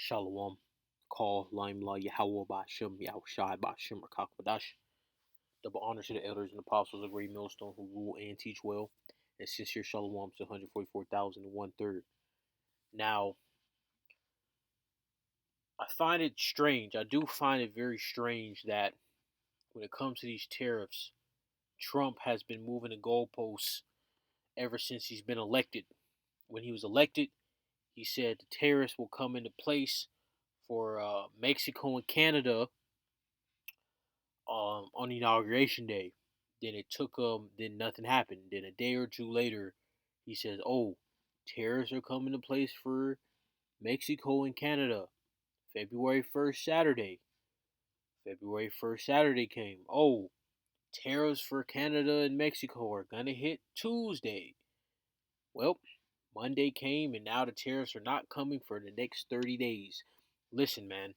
Shalom. Call Laim La Yahweh Bashim Yahushai Bashim Rakakwadash. Double honor to the elders and apostles of Great Millstone who rule and teach well. And sincere Shalom to 144,001 Now, I find it strange. I do find it very strange that when it comes to these tariffs, Trump has been moving the goalposts ever since he's been elected. When he was elected, he said the tariffs will come into place for Mexico and Canada on inauguration day. Then it took then nothing happened. Then a day or two later, he says, "Oh, tariffs are coming to place for Mexico and Canada. February 1st, Saturday. February 1st, Saturday came. Oh, tariffs for Canada and Mexico are gonna hit Tuesday. Well, Monday came, and now the tariffs are not coming for the next 30 days. Listen, man.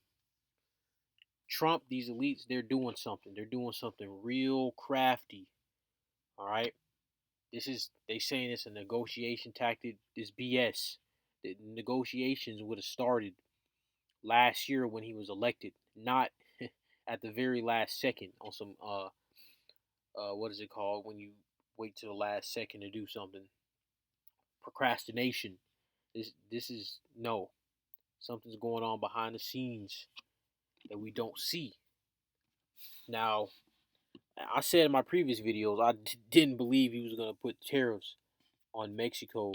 Trump, these elites, they're doing something. They're doing something real crafty. All right. They saying it's a negotiation tactic. This BS. The negotiations would have started last year when he was elected, not at the very last second on some what is it called when you wait to the last second to do something? Procrastination. This is no. Something's going on behind the scenes that we don't see. Now, I said in my previous videos I didn't believe he was going to put tariffs on Mexico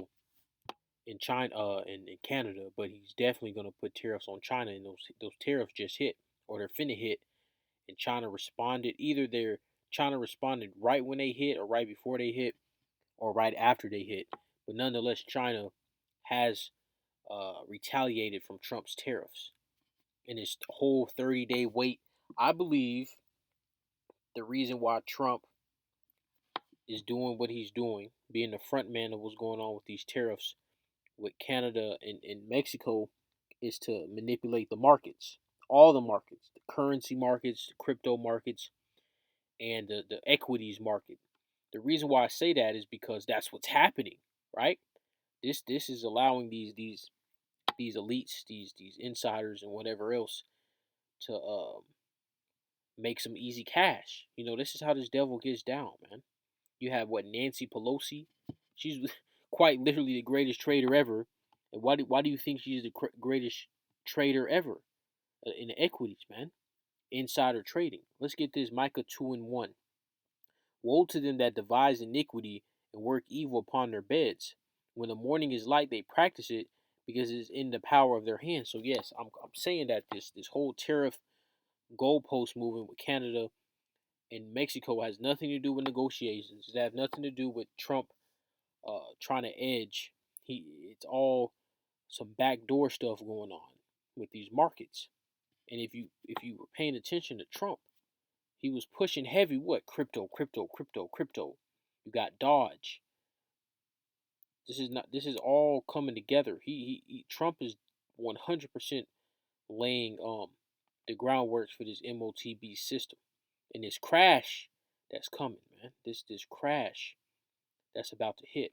in China in Canada, but he's definitely going to put tariffs on China, and those tariffs just hit or they're finna hit, and China responded. Either China responded right when they hit, or right before they hit, or right after they hit. But nonetheless, China has retaliated from Trump's tariffs in this whole 30-day wait. I believe the reason why Trump is doing what he's doing, being the front man of what's going on with these tariffs with Canada and Mexico, is to manipulate the markets, all the markets, the currency markets, the crypto markets, and the equities market. The reason why I say that is because that's what's happening, right? This is allowing these elites, these insiders, and whatever else to make some easy cash. You know, this is how this devil gets down, man. You have what, Nancy Pelosi? She's quite literally the greatest trader ever. And why do you think she's the greatest trader ever in the equities, man? Insider trading. Let's get this. Micah 2:1. Woe to them that devise iniquity and work evil upon their beds. When the morning is light, they practice it because it is in the power of their hands. So yes, I'm saying that this whole tariff goalpost movement with Canada and Mexico has nothing to do with negotiations. It has nothing to do with Trump trying to edge. It's all some backdoor stuff going on with these markets. And if you were paying attention to Trump, he was pushing heavy what? Crypto, crypto, crypto, crypto. You got Dodge. This is all coming together. Trump is 100% laying the groundwork for this MOTB system. And this crash that's coming, man. This crash that's about to hit.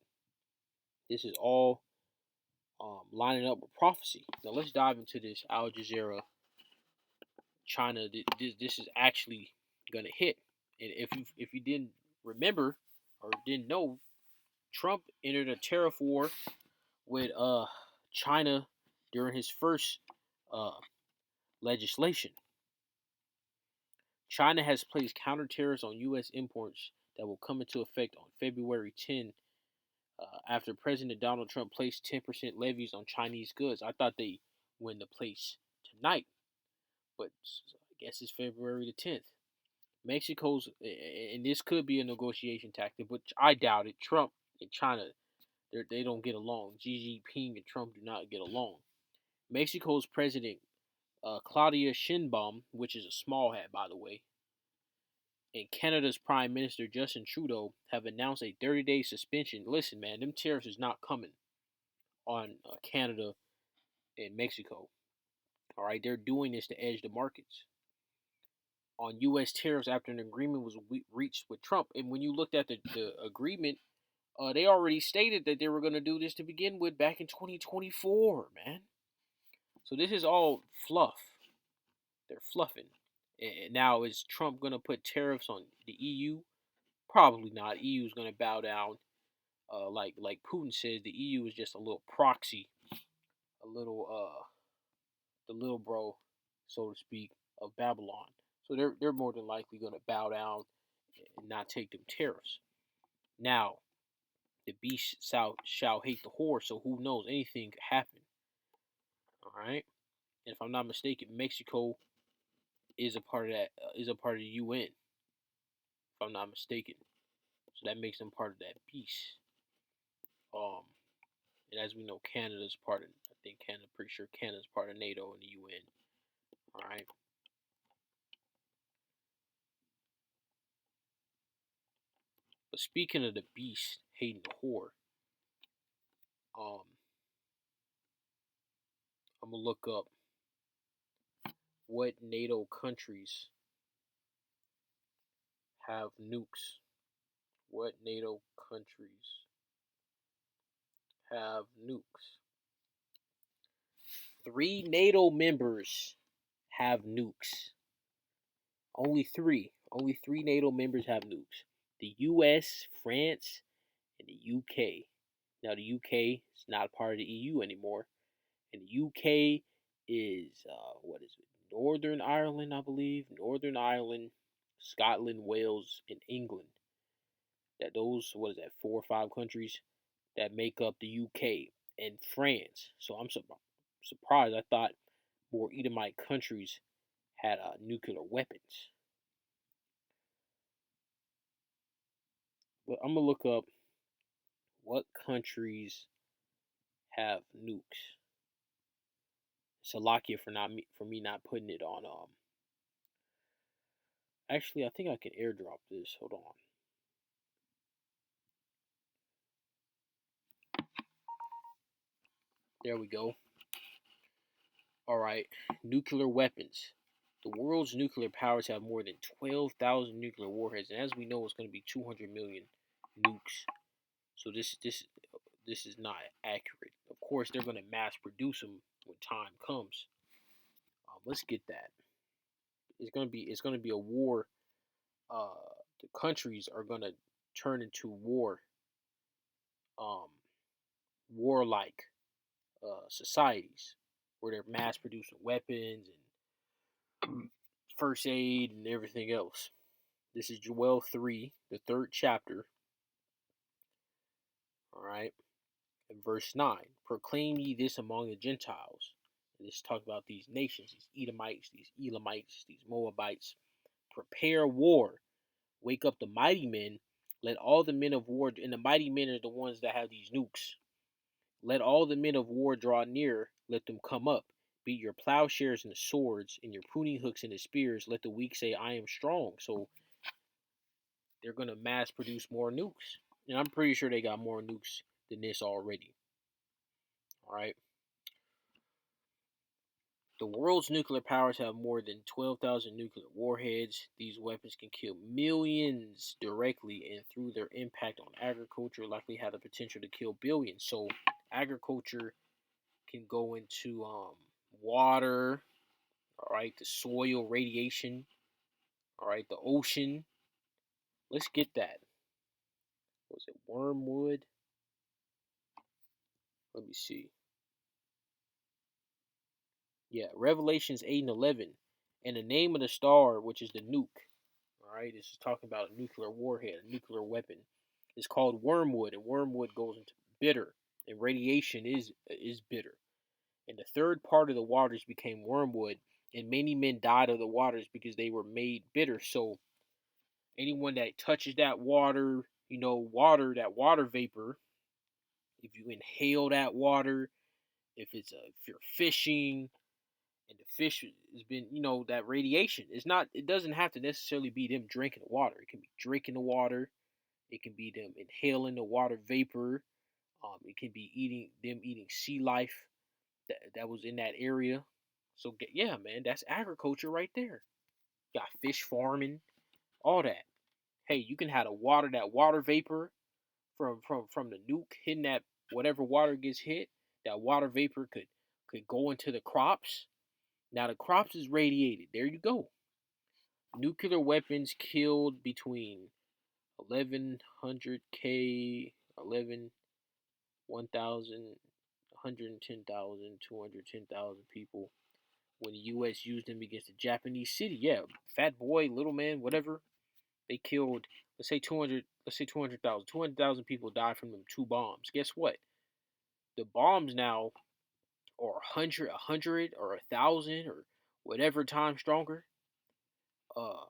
This is all lining up with prophecy. Now let's dive into this Al Jazeera China. This is actually gonna hit. And if you didn't remember or didn't know, Trump entered a tariff war with China during his first uh, legislation. China has placed counter tariffs on U.S. imports that will come into effect on February 10 after President Donald Trump placed 10% levies on Chinese goods. I thought they went into place tonight, but I guess it's February the 10th. Mexico's, and this could be a negotiation tactic, but I doubt it. Trump and China, they don't get along. Xi Jinping and Trump do not get along. Mexico's president, Claudia Sheinbaum, which is a small hat, by the way, and Canada's Prime Minister Justin Trudeau have announced a 30-day suspension. Listen, man, them tariffs is not coming on Canada and Mexico. All right, they're doing this to edge the markets on U.S. tariffs after an agreement was reached with Trump. And when you looked at the agreement, they already stated that they were going to do this to begin with back in 2024, man. So this is all fluff. They're fluffing. And now is Trump gonna put tariffs on the EU? Probably not. EU is gonna bow down. Like Putin says, the EU is just a little proxy, a little the little bro, so to speak, of Babylon. So they're more than likely gonna bow down and not take them tariffs. Now, the beast shall hate the whore, so who knows? Anything could happen. All right. And if I'm not mistaken, Mexico is a part of that. Is a part of the UN. If I'm not mistaken, so that makes them part of that beast. Um, and as we know, Canada's part of. I think Canada. Pretty sure Canada's part of NATO and the UN. All right. But speaking of the beast hating the whore, um, I'm gonna look up what NATO countries have nukes. What NATO countries have nukes? 3 NATO members have nukes. Only 3. Only 3 NATO members have nukes. The US, France, and the UK. Now the UK is not part of the EU anymore. And the UK is what is it? Northern Ireland, I believe. Northern Ireland, Scotland, Wales, and England. That those what is that 4 or 5 countries that make up the UK and France. So I'm surprised. I thought more Edomite countries had nuclear weapons. But I'm gonna look up what countries have nukes. Salakia for me not putting it on. Actually, I think I can airdrop this. Hold on. There we go. All right, nuclear weapons. The world's nuclear powers have more than 12,000 nuclear warheads, and as we know, it's going to be 200 million nukes. So this is not accurate. Of course, they're going to mass produce them when time comes. Let's get that. It's gonna be a war. The countries are gonna turn into um, warlike societies where they're mass producing weapons and first aid and everything else. This is Joel 3, the third chapter. All right, in verse 9, proclaim ye this among the Gentiles. And this talk about these nations, these Edomites, these Elamites, these Moabites. Prepare war. Wake up the mighty men. Let all the men of war, and the mighty men are the ones that have these nukes. Let all the men of war draw near. Let them come up. Beat your plowshares and the swords, and your pruning hooks and the spears. Let the weak say, I am strong. So they're going to mass produce more nukes. And I'm pretty sure they got more nukes than this already. All right. The world's nuclear powers have more than 12,000 nuclear warheads. These weapons can kill millions directly, and through their impact on agriculture, likely have the potential to kill billions. So, agriculture can go into water, all right, the soil, radiation, all right, the ocean. Let's get that. Was it wormwood? Let me see. Yeah, Revelations 8 and 11. And the name of the star, which is the nuke, all right, this is talking about a nuclear warhead, a nuclear weapon. It's called wormwood, and wormwood goes into bitter, and radiation is bitter. And the third part of the waters became wormwood, and many men died of the waters because they were made bitter. So anyone that touches that water, that water vapor, if you inhale that water, if you're fishing and the fish has been, that radiation. It doesn't have to necessarily be them drinking the water. It can be drinking the water. It can be them inhaling the water vapor. It can be eating sea life that was in that area. So yeah, man, that's agriculture right there. Got fish farming, all that. Hey, you can have that water vapor from the nuke hitting that whatever water gets hit. That water vapor could could go into the crops. Now the crops is radiated. There you go. Nuclear weapons killed between 1100K, 11, 1,000, 110,000, 210,000 people when the U.S. used them against the Japanese city. Yeah, fat boy, little man, whatever. They killed, let's say 200, let's say 200,000. 200,000 people died from them two bombs. Guess what? The bombs now are 100, or 1,000, or whatever times stronger. Uh,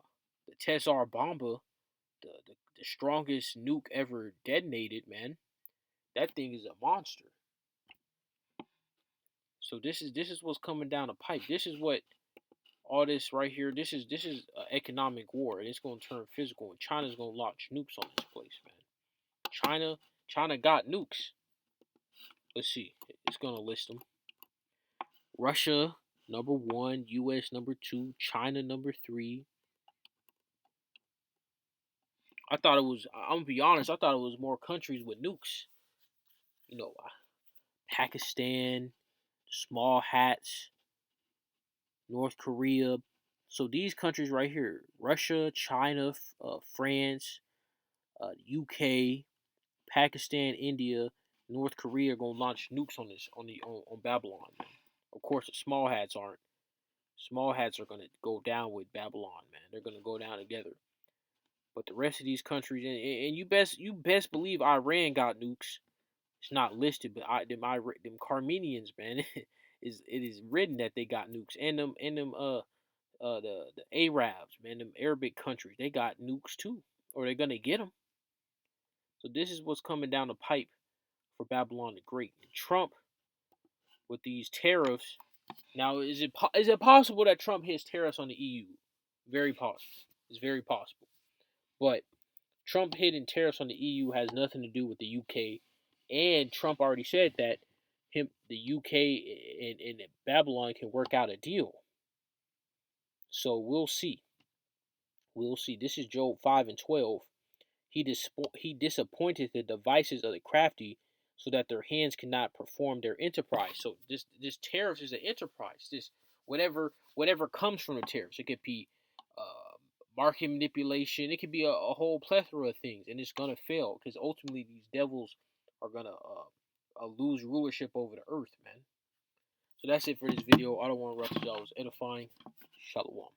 the Tsar Bomba, the strongest nuke ever detonated, man. That thing is a monster. So this is what's coming down the pipe. This is what all this right here. This is economic war, and it's gonna turn physical. And China's gonna launch nukes on this place, man. China got nukes. Let's see. It's gonna list them. Russia number 1, U.S. number 2, China number 3. I thought it was. I'm gonna be honest. I thought it was more countries with nukes. You know, Pakistan, small hats, North Korea. So these countries right here: Russia, China, France, UK, Pakistan, India, North Korea are gonna launch nukes on this on Babylon. Man. Of course, the small hats aren't. Small hats are gonna go down with Babylon, man. They're gonna go down together. But the rest of these countries, and you best believe Iran got nukes. It's not listed, but them Carmenians, man, it is written that they got nukes, and them the Arabs, man, them Arabic countries, they got nukes too, or they're gonna get them. So this is what's coming down the pipe for Babylon the Great. And Trump with these tariffs. Now, is it possible that Trump hits tariffs on the EU? Very possible. It's very possible. But Trump hitting tariffs on the EU has nothing to do with the UK, and Trump already said that the UK and Babylon can work out a deal. So we'll see. We'll see. This is Job 5:12. He disappointed the devices of the crafty, so that their hands cannot perform their enterprise. So this tariffs is an enterprise. This whatever comes from the tariffs. It could be uh, market manipulation. It could be a whole plethora of things, and it's gonna fail because ultimately these devils are gonna lose rulership over the earth, man. So that's it for this video. I don't want to rush y'all. It was edifying. Shalom.